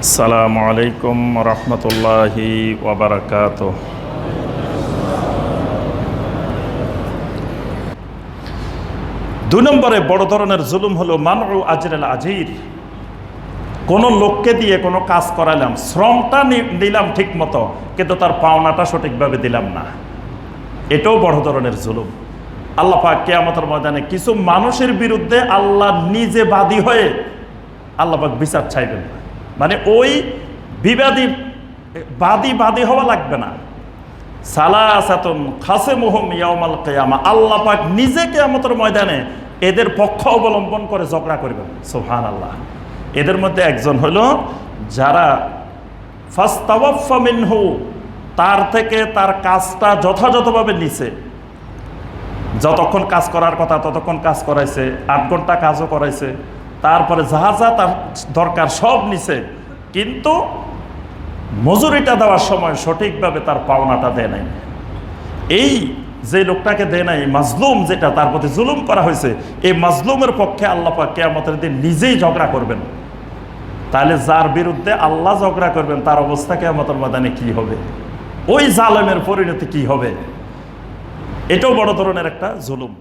আসসালামু আলাইকুম রহমতুল্লাহি ওয়াবারাকাতুহ। দুই নম্বরে বড় ধরনের জুলুম হলো মানউ আজরিল আজির। কোনো লোককে দিয়ে কোনো কাজ করালাম, শ্রমটা দিলাম ঠিক মতো, কিন্তু তার পাওনাটা সঠিকভাবে দিলাম না, এটাও বড় ধরনের জুলুম। আল্লাহ পাক কিয়ামতের ময়দানে কিছু মানুষের বিরুদ্ধে আল্লাহ নিজে বাদী হয়ে আল্লাহ পাক বিচার চাইবেন। মানে ওই বিবাদী বাদী হওয়া লাগবে না। সালাসাতুন খাসিমুহুম ইয়াউমাল কিয়ামা, আল্লাহ পাক নিজে কিয়ামতের ময়দানে এদের পক্ষ অবলম্বন করে ঝগড়া করবেন। সুবহানাল্লাহ। এদের মধ্যে একজন হলো যারা ফাস্তাওয়াফা মিনহু, তার থেকে তার কাজটা যথাযথভাবে নিছে, যতক্ষণ কাজ করার কথা ততক্ষণ কাজ করাইছে, 8 ঘন্টা কাজও করাইছে, তারপরে যা যা তার দরকার সব নিছে, কিন্তু মজুরিটা দেওয়ার সময় সঠিকভাবে তার পাওনাটা দেয় নাই। এই যে লোকটাকে দেয় নাই, মাজলুম, যেটা তার প্রতি জুলুম করা হয়েছে, এই মাজলুমের পক্ষে আল্লাহ পাক কিয়ামতের দিন নিজেই ঝগড়া করবেন। তাহলে যার বিরুদ্ধে আল্লাহ ঝগড়া করবেন তার অবস্থা কিয়ামতের ময়দানে কি হবে, ওই জালেমের পরিণতি কি হবে, এটাও বড় ধরনের একটা জুলুম।